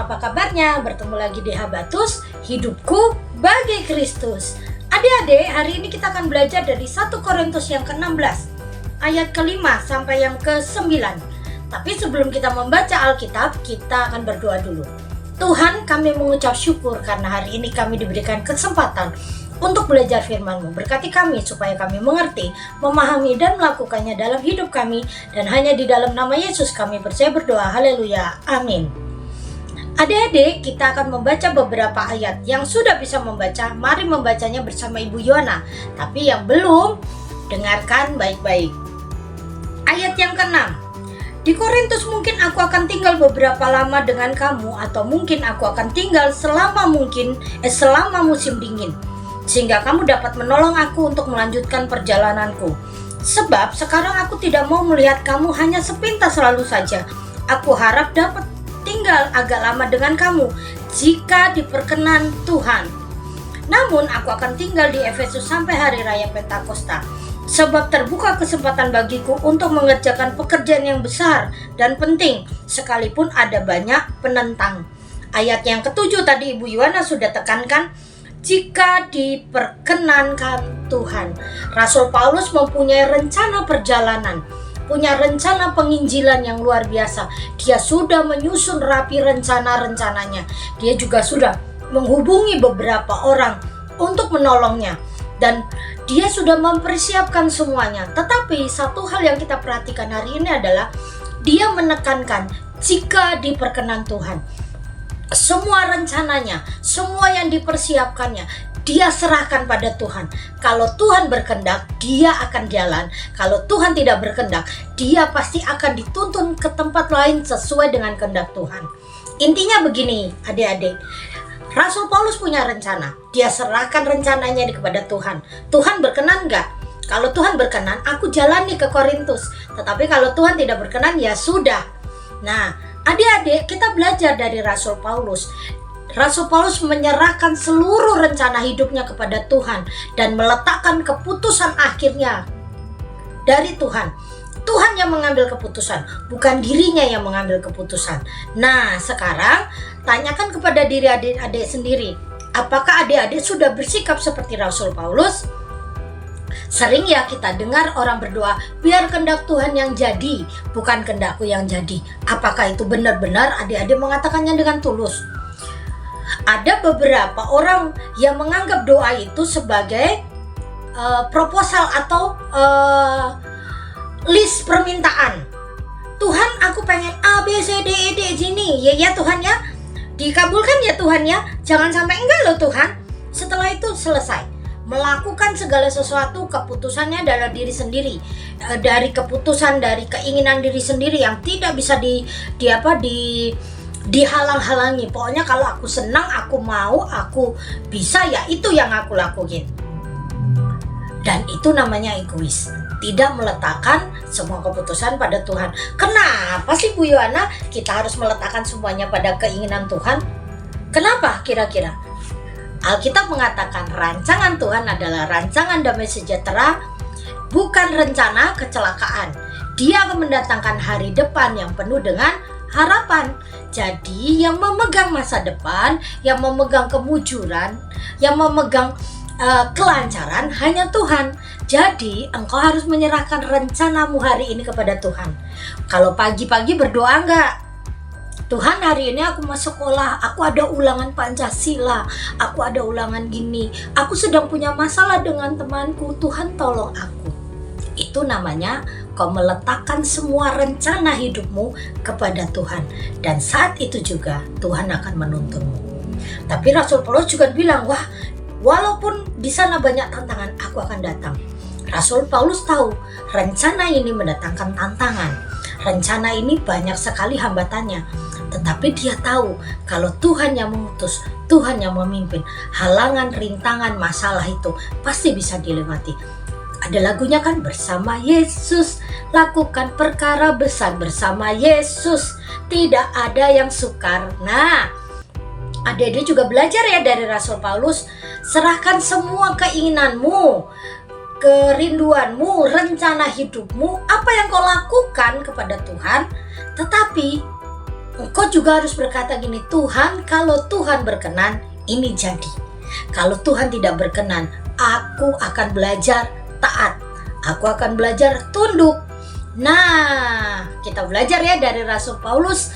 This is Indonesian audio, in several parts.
apa kabarnya? Bertemu lagi di Habatus, hidupku bagi Kristus. Adik-adik, hari ini kita akan belajar dari 1 Korintus yang ke-16 ayat ke-5 sampai yang ke-9. Tapi sebelum kita membaca Alkitab, kita akan berdoa dulu. Tuhan, kami mengucap syukur karena hari ini kami diberikan kesempatan untuk belajar firman-Mu. Berkati kami supaya kami mengerti, memahami dan melakukannya dalam hidup kami. Dan hanya di dalam nama Yesus kami percaya berdoa. Haleluya. Amin. Adik-adik, kita akan membaca beberapa ayat. Yang sudah bisa membaca, mari membacanya bersama Ibu Yohana. Tapi yang belum, dengarkan baik-baik. Ayat yang ke-6. Di Korintus mungkin aku akan tinggal beberapa lama dengan kamu, atau mungkin aku akan tinggal selama musim dingin, sehingga kamu dapat menolong aku untuk melanjutkan perjalananku. Sebab sekarang aku tidak mau melihat kamu hanya sepintas lalu saja. Aku harap dapat tinggal agak lama dengan kamu, jika diperkenan Tuhan. Namun aku akan tinggal di Efesus sampai hari raya Pentakosta. Sebab terbuka kesempatan bagiku untuk mengerjakan pekerjaan yang besar dan penting, sekalipun ada banyak penentang. Ayat yang ke-7 tadi Ibu Yohana sudah tekankan, jika diperkenankan Tuhan. Rasul Paulus mempunyai rencana perjalanan, punya rencana penginjilan yang luar biasa. Dia sudah menyusun rapi rencana-rencananya. Dia juga sudah menghubungi beberapa orang untuk menolongnya, dan dia sudah mempersiapkan semuanya. Tetapi satu hal yang kita perhatikan hari ini adalah dia menekankan jika diperkenan Tuhan. Semua rencananya, semua yang dipersiapkannya, dia serahkan pada Tuhan. Kalau Tuhan berkehendak, dia akan jalan. Kalau Tuhan tidak berkehendak, dia pasti akan dituntun ke tempat lain sesuai dengan kehendak Tuhan. Intinya begini, adik-adik. Rasul Paulus punya rencana. Dia serahkan rencananya kepada Tuhan. Tuhan berkenan enggak? Kalau Tuhan berkenan, aku jalani ke Korintus. Tetapi kalau Tuhan tidak berkenan, ya sudah. Nah, adik-adik, kita belajar dari Rasul Paulus. Rasul Paulus menyerahkan seluruh rencana hidupnya kepada Tuhan dan meletakkan keputusan akhirnya dari Tuhan. Tuhan yang mengambil keputusan, bukan dirinya yang mengambil keputusan. Nah, sekarang tanyakan kepada diri adik-adik sendiri. Apakah adik-adik sudah bersikap seperti Rasul Paulus? Sering ya kita dengar orang berdoa, biar kehendak Tuhan yang jadi, bukan kehendakku yang jadi. Apakah itu benar-benar adik-adik mengatakannya dengan tulus? Ada beberapa orang yang menganggap doa itu sebagai proposal atau list permintaan. Tuhan, aku pengen A, B, C, D, E, D gini. Ya Tuhan ya, dikabulkan ya Tuhan ya. Jangan sampai enggak loh Tuhan. Setelah itu selesai. Melakukan segala sesuatu, keputusannya adalah diri sendiri. Dari keputusan, dari keinginan diri sendiri yang tidak bisa dihalang-halangi. Pokoknya kalau aku senang, aku mau, aku bisa, ya itu yang aku lakuin. Dan itu namanya egois. Tidak meletakkan semua keputusan pada Tuhan. Kenapa sih Bu Yohana kita harus meletakkan semuanya pada keinginan Tuhan? Kenapa kira-kira? Alkitab mengatakan rancangan Tuhan adalah rancangan damai sejahtera, bukan rencana kecelakaan. Dia akan mendatangkan hari depan yang penuh dengan harapan. Jadi yang memegang masa depan, yang memegang kemujuran, yang memegang kelancaran hanya Tuhan. Jadi engkau harus menyerahkan rencanamu hari ini kepada Tuhan. Kalau pagi-pagi berdoa enggak? Tuhan, hari ini aku mau sekolah, aku ada ulangan Pancasila, aku ada ulangan gini, aku sedang punya masalah dengan temanku, Tuhan tolong aku. Itu namanya kau meletakkan semua rencana hidupmu kepada Tuhan. Dan saat itu juga Tuhan akan menuntunmu. Tapi Rasul Paulus juga bilang, wah, walaupun di sana banyak tantangan, aku akan datang. Rasul Paulus tahu rencana ini mendatangkan tantangan. Rencana ini banyak sekali hambatannya. Tetapi dia tahu kalau Tuhan yang mengutus, Tuhan yang memimpin, halangan, rintangan, masalah itu pasti bisa dilewati. Ada lagunya kan, bersama Yesus lakukan perkara besar, bersama Yesus tidak ada yang sukar. Nah, adik-adik juga belajar ya dari Rasul Paulus. Serahkan semua keinginanmu, kerinduanmu, rencana hidupmu, apa yang kau lakukan kepada Tuhan. Tetapi engkau juga harus berkata gini, Tuhan, kalau Tuhan berkenan, ini jadi. Kalau Tuhan tidak berkenan, aku akan belajar taat. Aku akan belajar tunduk. Nah, kita belajar ya dari Rasul Paulus.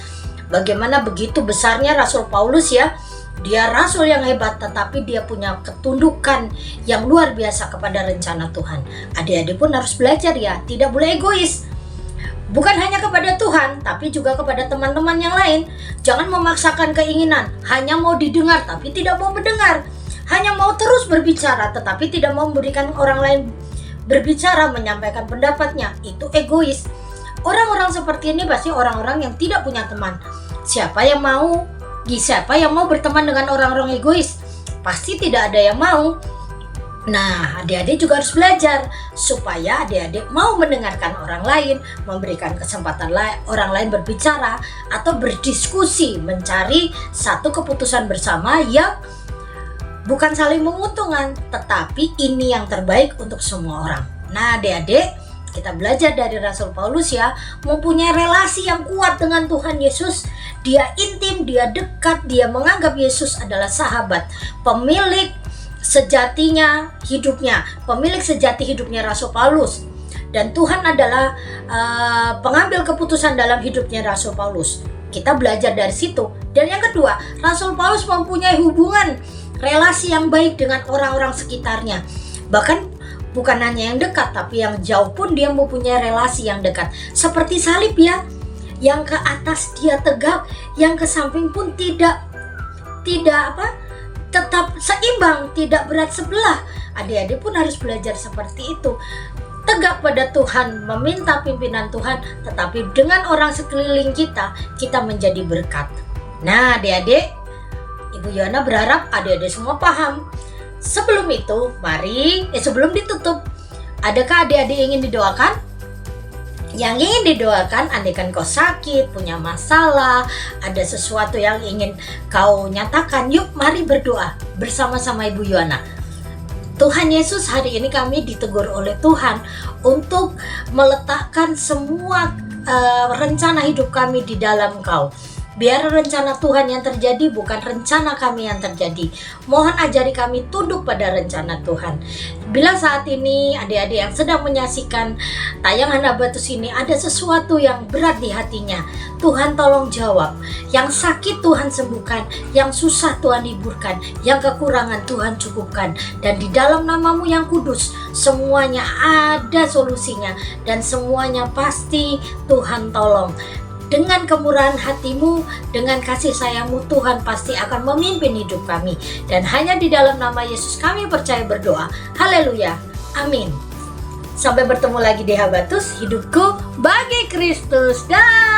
Bagaimana begitu besarnya Rasul Paulus ya. Dia rasul yang hebat, tetapi dia punya ketundukan yang luar biasa kepada rencana Tuhan. Adik-adik pun harus belajar ya, tidak boleh egois. Bukan hanya kepada Tuhan, tapi juga kepada teman-teman yang lain. Jangan memaksakan keinginan, hanya mau didengar tapi tidak mau mendengar. Hanya mau terus berbicara, tetapi tidak mau memberikan orang lain berbicara, menyampaikan pendapatnya. Itu egois. Orang-orang seperti ini pasti orang-orang yang tidak punya teman. Siapa yang mau berteman dengan orang-orang egois? Pasti tidak ada yang mau. Nah, adik-adik juga harus belajar supaya adik-adik mau mendengarkan orang lain, memberikan kesempatan orang lain berbicara atau berdiskusi, mencari satu keputusan bersama yang bukan saling menguntungkan, tetapi ini yang terbaik untuk semua orang. Nah, adik-adik, kita belajar dari Rasul Paulus ya, mempunyai relasi yang kuat dengan Tuhan Yesus. Dia intim, dia dekat, dia menganggap Yesus adalah sahabat, pemilik sejatinya hidupnya, pemilik sejati hidupnya Rasul Paulus. Dan Tuhan adalah pengambil keputusan dalam hidupnya Rasul Paulus. Kita belajar dari situ. Dan yang kedua, Rasul Paulus mempunyai hubungan relasi yang baik dengan orang-orang sekitarnya. Bahkan bukan hanya yang dekat, tapi yang jauh pun dia mempunyai relasi yang dekat. Seperti salib ya, yang ke atas dia tegak, yang ke samping pun tidak tetap seimbang, tidak berat sebelah. Adik-adik pun harus belajar seperti itu. Tegak pada Tuhan, meminta pimpinan Tuhan, tetapi dengan orang sekeliling kita menjadi berkat. Nah, adik-adik, Ibu Yohana berharap adik-adik semua paham. Sebelum itu, sebelum ditutup, adakah adik-adik ingin didoakan? Yang ingin didoakan, andaikan kau sakit, punya masalah, ada sesuatu yang ingin kau nyatakan, yuk mari berdoa bersama-sama Ibu Yohana. Tuhan Yesus, hari ini kami ditegur oleh Tuhan untuk meletakkan semua rencana hidup kami di dalam Kau. Biar rencana Tuhan yang terjadi, bukan rencana kami yang terjadi. Mohon ajari kami tunduk pada rencana Tuhan. Bila saat ini adik-adik yang sedang menyaksikan tayangan Habatus ini ada sesuatu yang berat di hatinya, Tuhan tolong jawab. Yang sakit Tuhan sembuhkan, yang susah Tuhan hiburkan, yang kekurangan Tuhan cukupkan. Dan di dalam nama-Mu yang kudus, semuanya ada solusinya dan semuanya pasti Tuhan tolong. Dengan kemurahan hati-Mu, dengan kasih sayang-Mu, Tuhan pasti akan memimpin hidup kami. Dan hanya di dalam nama Yesus kami percaya berdoa. Haleluya. Amin. Sampai bertemu lagi di Habatus, hidupku bagi Kristus. Dah.